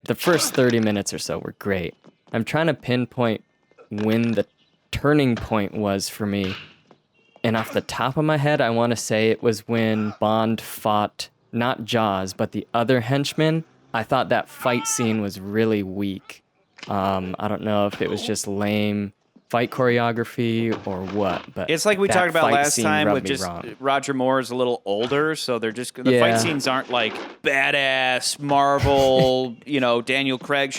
the first 30 minutes or so were great. I'm trying to pinpoint when the turning point was for me. And off the top of my head, I want to say it was when Bond fought not Jaws, but the other henchman. I thought that fight scene was really weak. I don't know if it was just lame fight choreography or what, but it's like we that talked about fight last scene time rubbed with me just wrong. Roger Moore is a little older, so they're just the Yeah. fight scenes aren't like badass Marvel, Daniel Craig.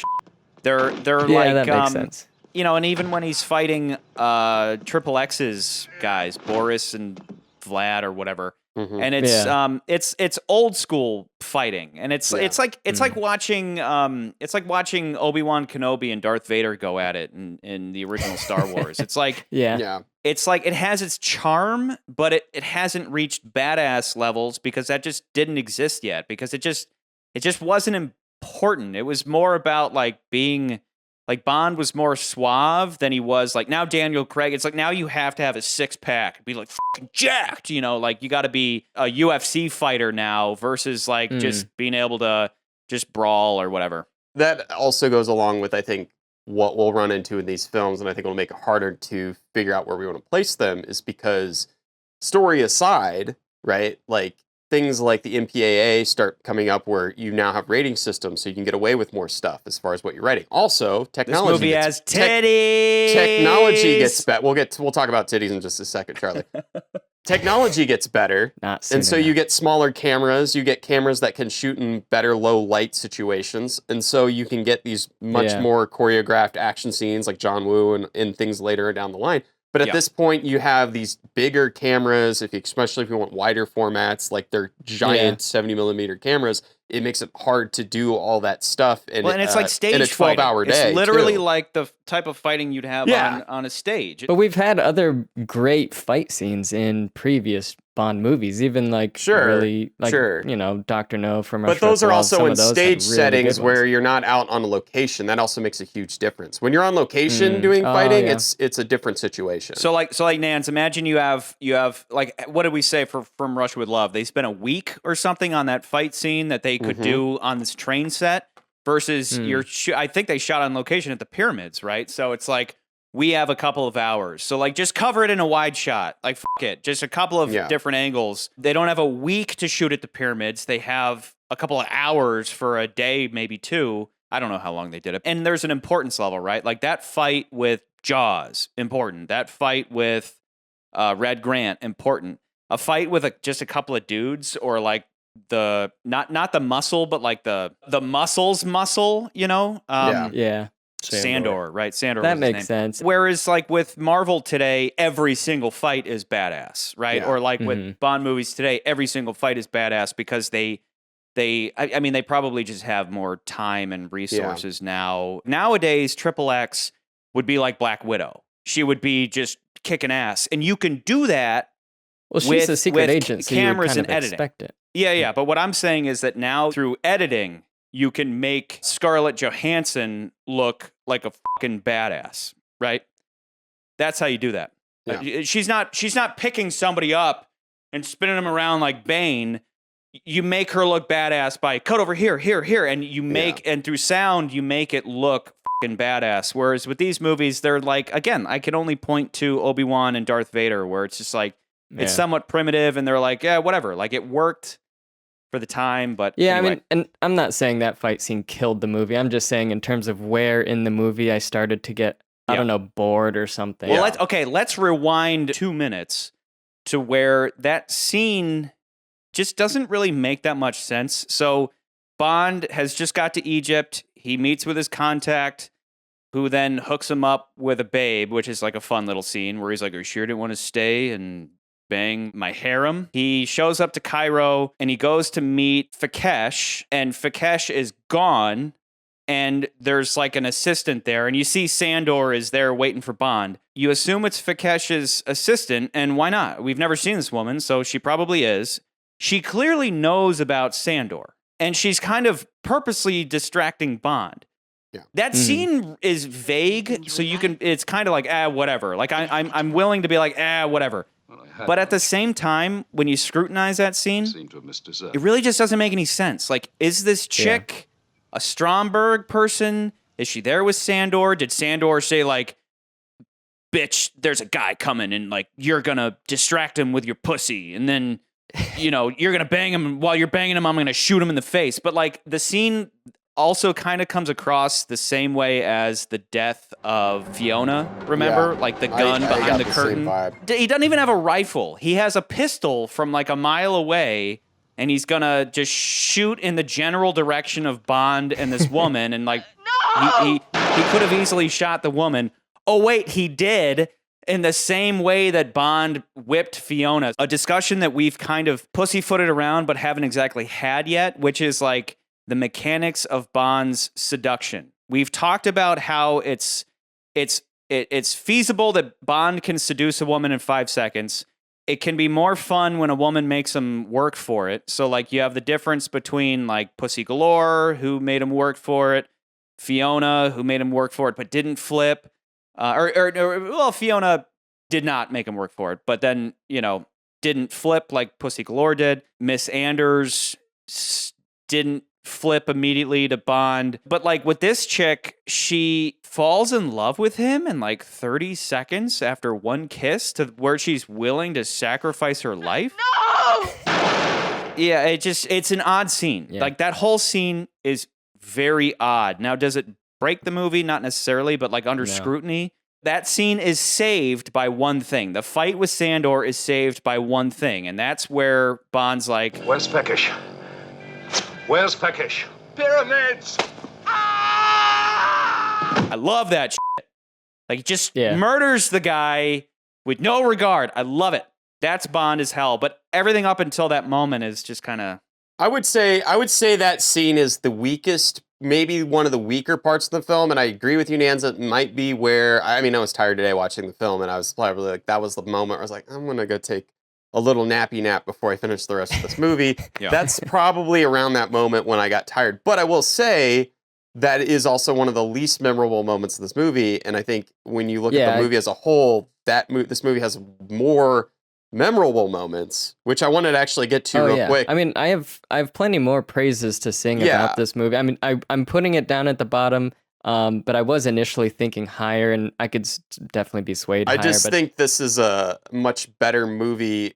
They're Yeah, like that makes sense. and even when he's fighting Triple X's guys, Boris and Vlad or whatever. Mhm. And it's old school fighting, and it's like watching Obi-Wan Kenobi and Darth Vader go at it in the original Star Wars. It's like Yeah. it's like it has its charm, but it hasn't reached badass levels because that just didn't exist yet. Because it just wasn't important. It was more about like being. Like, Bond was more suave than he was, like, now Daniel Craig, it's like, now you have to have a six-pack and be, like, fucking jacked, like, you got to be a UFC fighter now versus, like, just being able to just brawl or whatever. That also goes along with, I think, what we'll run into in these films, and I think it'll make it harder to figure out where we want to place them, is because, story aside, right, like, things like the MPAA start coming up where you now have rating systems, so you can get away with more stuff as far as what you're writing. Also, technology. This movie has titties. Technology gets better. We'll talk about titties in just a second, Charlie. Technology gets better, and so you get smaller cameras. You get cameras that can shoot in better low light situations, and so you can get these much more choreographed action scenes like John Woo and things later down the line. But at this point, you have these bigger cameras, especially if you want wider formats, like they're giant 70 millimeter cameras. It makes it hard to do all that stuff in, and it's like stage in a 12-hour day. It's literally too. like the type of fighting you'd have on a stage. But we've had other great fight scenes in previous Bond movies, even like Dr. No from Rush But those are also in stage really settings where you're not out on a location. That also makes a huge difference. When you're on location doing fighting, it's a different situation. So like Nance, imagine you have like, what did we say from Rush with Love? They spent a week or something on that fight scene that they could do on this train set versus I think they shot on location at the pyramids, right? So it's like, we have a couple of hours. So like, just cover it in a wide shot. Like, fuck it. Just a couple of different angles. They don't have a week to shoot at the pyramids. They have a couple of hours for a day, maybe two. I don't know how long they did it. And there's an importance level, right? Like that fight with Jaws, important. That fight with Red Grant, important. A fight with just a couple of dudes, or like the not the muscle, but like the muscles muscle, Sandor, right? Sandor. That was his makes name. sense. Whereas, like with Marvel today, every single fight is badass, right? Yeah. Or like with Bond movies today, every single fight is badass because they probably just have more time and resources now. Nowadays, Triple X would be like Black Widow. She would be just kicking ass, and you can do that. Well, she's a secret agent, so cameras you would kind and of editing. expect it. Yeah. But what I'm saying is that now through editing, you can make Scarlett Johansson look like a fucking badass, right? That's how you do that. Yeah. She's not picking somebody up and spinning them around like Bane. You make her look badass by cut over here, and you make and through sound you make it look fucking badass. Whereas with these movies, they're like, again, I can only point to Obi-Wan and Darth Vader, where it's just like it's somewhat primitive, and they're like, yeah, whatever, like it worked for the time, but anyway. I mean, and I'm not saying that fight scene killed the movie. I'm just saying in terms of where in the movie I started to get, I don't know, bored or something. Well, let's rewind 2 minutes to where that scene just doesn't really make that much sense. So Bond has just got to Egypt. He meets with his contact, who then hooks him up with a babe, which is like a fun little scene where he's like, "Are you sure you didn't want to stay and bang my harem?" He shows up to Cairo and he goes to meet Fakesh, and Fakesh is gone, and there's like an assistant there, and you see Sandor is there waiting for Bond. You assume it's Fakesh's assistant, and why not? We've never seen this woman, so she probably is. She clearly knows about Sandor, and she's kind of purposely distracting Bond. Yeah. That scene is vague, so you can. It's kind of like whatever. Like I'm willing to be like whatever. But at the same time, when you scrutinize that scene, it really just doesn't make any sense. Like, is this chick a Stromberg person? Is she there with Sandor? Did Sandor say like, bitch, there's a guy coming and like you're gonna distract him with your pussy and then you're gonna bang him, and while you're banging him I'm gonna shoot him in the face. But like the scene also kind of comes across the same way as the death of Fiona, remember? Yeah. Like the gun I behind got the same curtain. vibe. He doesn't even have a rifle. He has a pistol from like a mile away, and he's gonna just shoot in the general direction of Bond and this woman, and like he could have easily shot the woman. Oh wait, he did, in the same way that Bond whipped Fiona. A discussion that we've kind of pussyfooted around but haven't exactly had yet, which is like the mechanics of Bond's seduction. We've talked about how it's feasible that Bond can seduce a woman in 5 seconds. It can be more fun when a woman makes him work for it. So like you have the difference between like Pussy Galore, who made him work for it, Fiona, who made him work for it but didn't flip. Well, Fiona did not make him work for it, but then, didn't flip like Pussy Galore did. Miss Anders didn't flip immediately to Bond. But like with this chick, she falls in love with him in like 30 seconds after one kiss, to where she's willing to sacrifice her life. No! Yeah, it's an odd scene. Yeah. Like that whole scene is very odd. Now, does it break the movie? Not necessarily, but like under scrutiny, that scene is saved by one thing. The fight with Sandor is saved by one thing, and that's where Bond's like, "Where's Peckish? Where's Peckish? Pyramids!" I love that shit. Like, he just murders the guy with no regard. I love it. That's Bond as hell. But everything up until that moment is just kind of... I would say that scene is the weakest, maybe one of the weaker parts of the film, and I agree with you, Nanza. It might be where, I was tired today watching the film, and I was probably like, that was the moment where I was like, I'm going to go take a little nappy nap before I finish the rest of this movie. That's probably around that moment when I got tired. But I will say that is also one of the least memorable moments of this movie, and I think when you look at the movie as a whole, this movie has more memorable moments, which I wanted to actually get to real quick. I have plenty more praises to sing about this movie. I'm putting it down at the bottom, but I was initially thinking higher, and I could definitely be swayed higher. I just think this is a much better movie